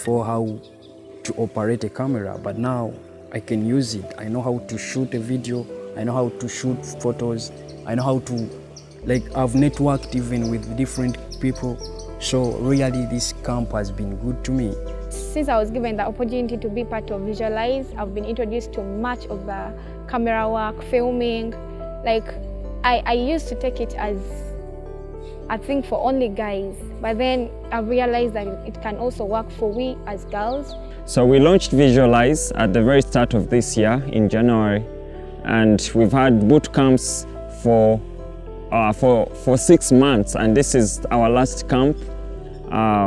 before how to operate a camera, but now I can use it. I know how to shoot a video, I know how to shoot photos, I know how to, I've networked even with different people. So really this camp has been good to me. Since I was given the opportunity to be part of Visualize, I've been introduced to much of the camera work, filming. I used to take it as a thing for only guys, but then I realized that it can also work for we as girls. So we launched Visualize at the very start of this year in January, and we've had boot camps for 6 months, and this is our last camp.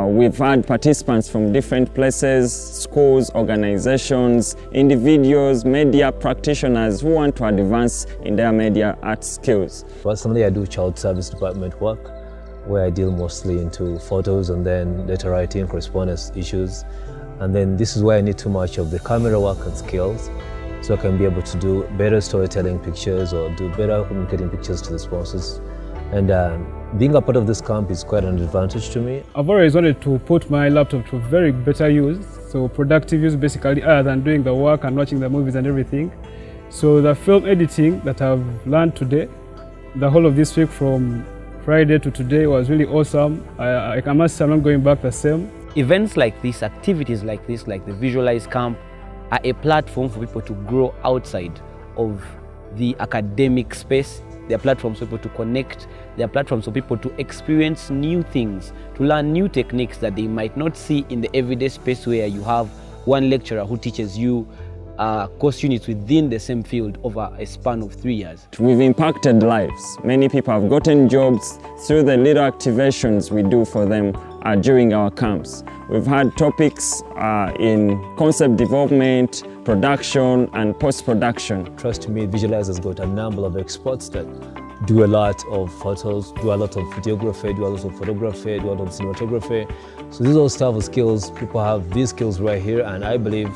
We've had participants from different places, schools, organizations, individuals, media practitioners who want to advance in their media art skills. Personally, I do child service department work, where I deal mostly into photos and then letter writing, correspondence issues. And then this is where I need too much of the camera work and skills, so I can be able to do better storytelling pictures or do better communicating pictures to the sponsors. And being a part of this camp is quite an advantage to me. I've always wanted to put my laptop to very better use, so productive use basically, other than doing the work and watching the movies and everything. So the film editing that I've learned today, the whole of this week from Friday to today, was really awesome. I must say I'm not going back the same. Events like this, activities like this, like the Visualize Camp, are a platform for people to grow outside of the academic space. They are platforms for people to connect. They are platforms for people to experience new things, to learn new techniques that they might not see in the everyday space, where you have one lecturer who teaches you course units within the same field over a span of 3 years. We've impacted lives. Many people have gotten jobs through the little activations we do for them during our camps. We've had topics in concept development, production, and post-production. Trust me, Visualize has got a number of experts that do a lot of photos, do a lot of videography, do a lot of photography, do a lot of cinematography. So these are all stuff of skills. People have these skills right here, and I believe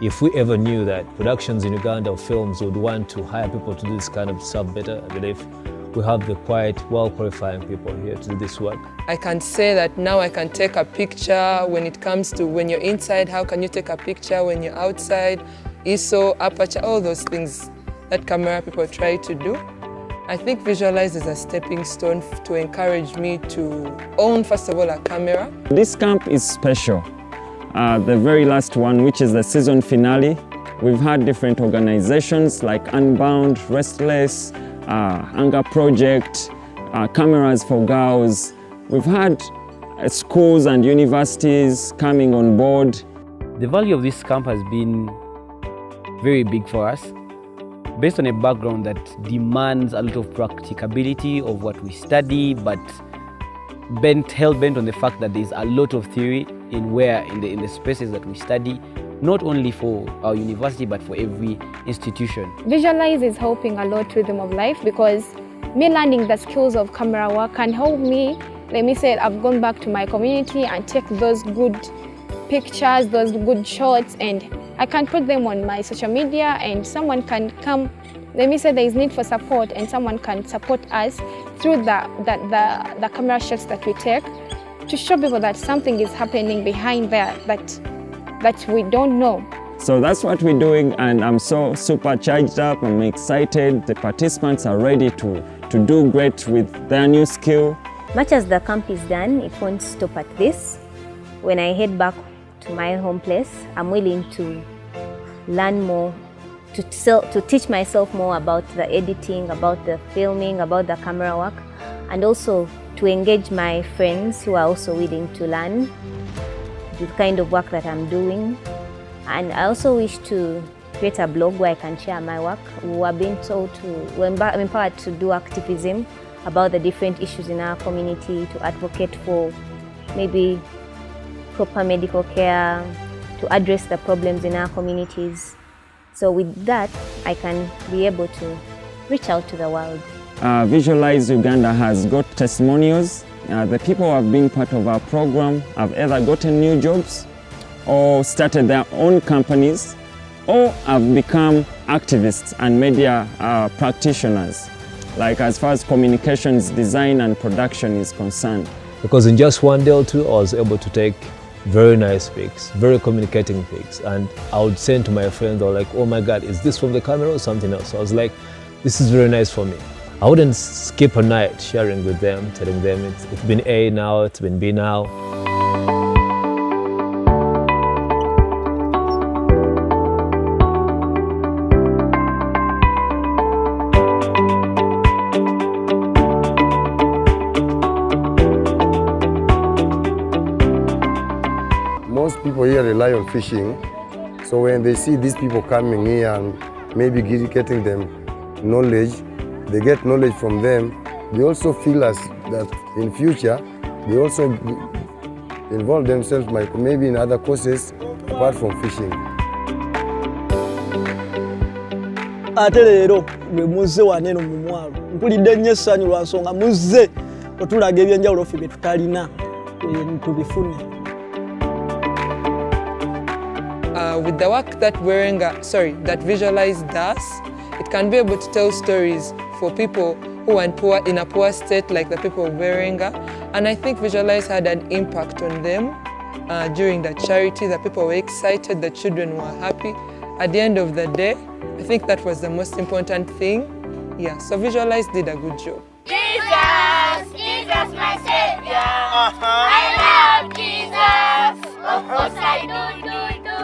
if we ever knew that productions in Uganda of films would want to hire people to do this kind of stuff better, I believe we have the quite well-qualifying people here to do this work. I can say that now I can take a picture when it comes to when you're inside, how can you take a picture when you're outside, ISO, aperture, all those things that camera people try to do. I think Visualize is a stepping stone to encourage me to own, first of all, a camera. This camp is special. The very last one, which is the season finale, we've had different organizations like Unbound, Restless, Hunger Project, Cameras for Girls. We've had schools and universities coming on board. The value of this camp has been very big for us, based on a background that demands a lot of practicability of what we study, but hell-bent on the fact that there's a lot of theory in the spaces that we study, not only for our university, but for every institution. Visualize is helping a lot Rhythm of Life, because me learning the skills of camera work can help me. Let me say I've gone back to my community and take those good pictures, those good shots, and I can put them on my social media, and someone can come. Let me say there is need for support, and someone can support us through the camera shots that we take, to show people that something is happening behind there that we don't know. So that's what we're doing, and I'm so super charged up. I'm excited. The participants are ready to do great with their new skill. Much as the camp is done, it won't stop at this. When I head back to my home place, I'm willing to learn more, to teach myself more about the editing, about the filming, about the camera work, and also to engage my friends who are also willing to learn the kind of work that I'm doing. And I also wish to create a blog where I can share my work. We're empowered to do activism about the different issues in our community, to advocate for maybe proper medical care, to address the problems in our communities. So with that, I can be able to reach out to the world. Visualize Uganda has got testimonials. The people who have been part of our program have either gotten new jobs or started their own companies, or have become activists and media practitioners, like as far as communications, design and production is concerned. Because in just one day or two, I was able to take very nice pics, very communicating pics. And I would send to my friends, they were like, oh my God, is this from the camera or something else? So I was like, this is very nice for me. I wouldn't skip a night sharing with them, telling them it's been A now, it's been B now. Most people here rely on fishing, so when they see these people coming here and maybe getting them knowledge, they get knowledge from them, they also feel as that in future, they also involve themselves maybe in other courses apart from fishing. Ate leero gwe muzze waneno mu mwalo mpulidde nnyo essanyu lwa nsonga muzze otulaga ebyenjawulo ffe bye tutalina tubifune. With the work that that Visualize does, it can be able to tell stories for people who are in a poor state, like the people of Werenga. And I think Visualize had an impact on them during the charity. The people were excited, the children were happy. At the end of the day, I think that was the most important thing. Yeah, so Visualize did a good job. Jesus, Jesus my Savior. I love Jesus. Of course I do.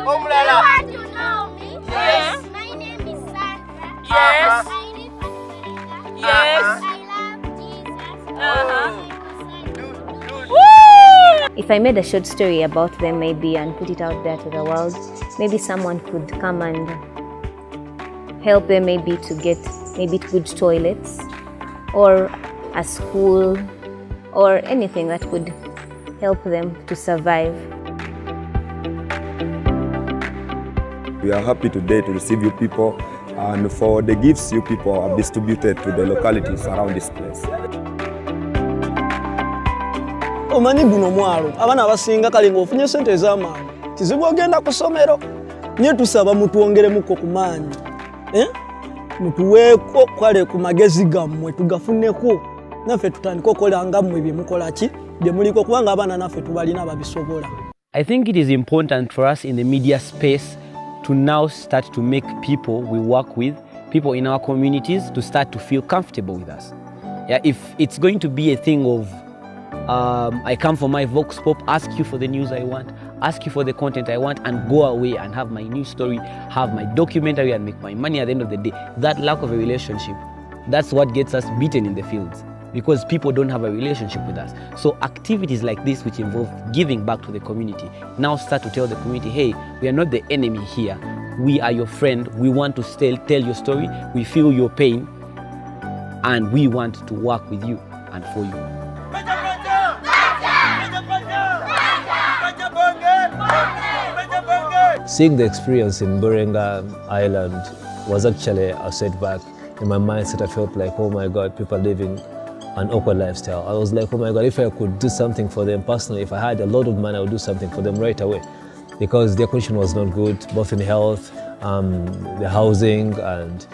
You want to know me? Yes. My name is Sandra. Yes. I live at Werenga. Yes. I love Jesus. If I made a short story about them maybe and put it out there to the world, maybe someone could come and help them maybe to get good toilets or a school or anything that could help them to survive. We are happy today to receive you people and for the gifts you people have distributed to the localities around this place. Omanyi guno mwalo abaana abasinga kale ng'ofunye ssente ez'amaanyi kizibu ogenda ku ssomero nye tusaba mutuwongeremuko ku maanyi mutuweeko kwale ku magezi gammwe tugafuneko naffe tutandika okukola nga mmwe bye mukola ki bye muliko kubanga abaana naffe tubalina babisobola. I think it is important for us in the media space to now start to make people we work with, people in our communities, to start to feel comfortable with us. Yeah, if it's going to be a thing of I come for my vox pop, ask you for the news I want, ask you for the content I want, and go away and have my news story, have my documentary and make my money at the end of the day, that lack of a relationship, that's what gets us beaten in the fields, because people don't have a relationship with us. So activities like this, which involve giving back to the community, now start to tell the community, hey, we are not the enemy here. We are your friend. We want to still tell your story. We feel your pain. And we want to work with you and for you. Seeing the experience in Werenga Island was actually a setback. In my mindset, I felt like, oh my God, people are living an awkward lifestyle. I was like, oh my God, if I could do something for them personally, if I had a lot of money, I would do something for them right away. Because their condition was not good, both in health, the housing and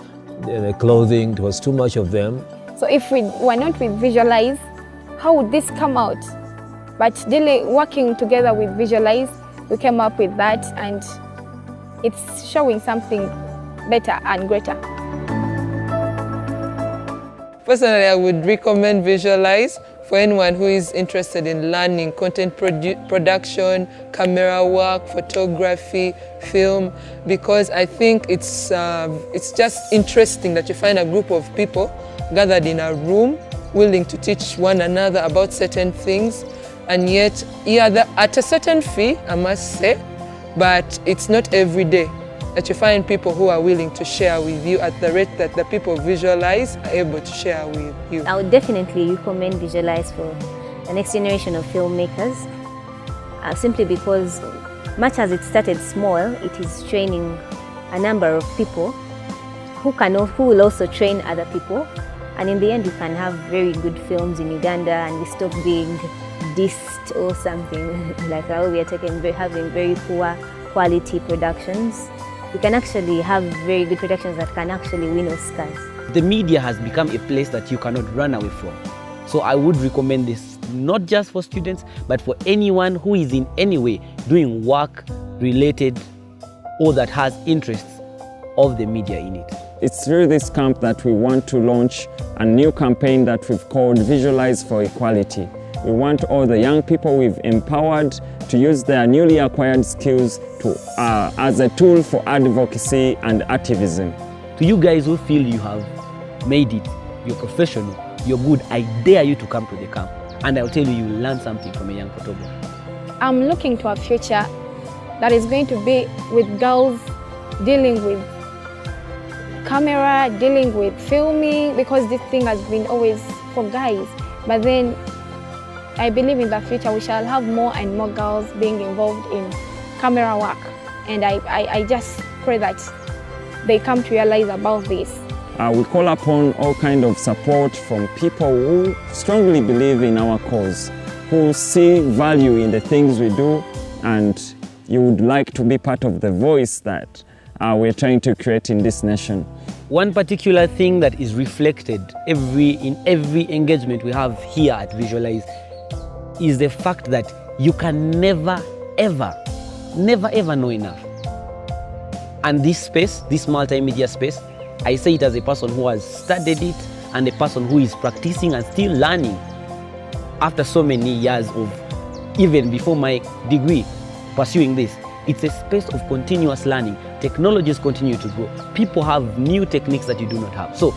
the clothing. There was too much of them. So if we were not with Visualize, how would this come out? But daily working together with Visualize, we came up with that, and it's showing something better and greater. Personally, I would recommend Visualize for anyone who is interested in learning content production, camera work, photography, film, because I think it's just interesting that you find a group of people gathered in a room willing to teach one another about certain things, and yet, yeah, at a certain fee, I must say, but it's not every day that you find people who are willing to share with you at the rate that the people Visualize are able to share with you. I would definitely recommend Visualize for the next generation of filmmakers, simply because much as it started small, it is training a number of people who will also train other people, and in the end you can have very good films in Uganda and we stop being dissed or something like how we are having very poor quality productions. We can actually have very good productions that can actually win Oscars. The media has become a place that you cannot run away from. So I would recommend this not just for students, but for anyone who is in any way doing work related or that has interests of the media in it. It's through this camp that we want to launch a new campaign that we've called Visualize for Equality. We want all the young people we've empowered to use their newly acquired skills as a tool for advocacy and activism. To you guys who feel you have made it, you're professional, you're good, I dare you to come to the camp, and I'll tell you, you'll learn something from a young photographer. I'm looking to a future that is going to be with girls dealing with camera, dealing with filming, because this thing has been always for guys. But then I believe in the future we shall have more and more girls being involved in camera work. And I just pray that they come to realize about this. We call upon all kind of support from people who strongly believe in our cause, who see value in the things we do, and you would like to be part of the voice that we're trying to create in this nation. One particular thing that is reflected in every engagement we have here at Visualize is the fact that you can never ever know enough. And this space, this multimedia space, I say it as a person who has studied it and a person who is practicing and still learning after so many years of, even before my degree, pursuing this. It's a space of continuous learning. Technologies continue to grow. People have new techniques that you do not have. So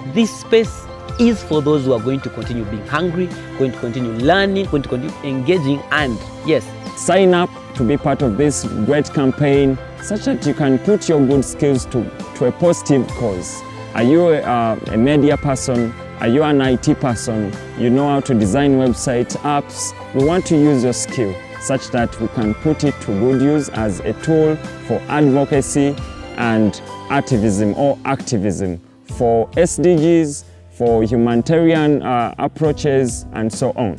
this space is for those who are going to continue being hungry, going to continue learning, going to continue engaging, and yes, sign up to be part of this great campaign such that you can put your good skills to a positive cause. Are you a media person? Are you an IT person? You know how to design websites, apps? We want to use your skill such that we can put it to good use as a tool for advocacy and activism for SDGs, for humanitarian approaches, and so on.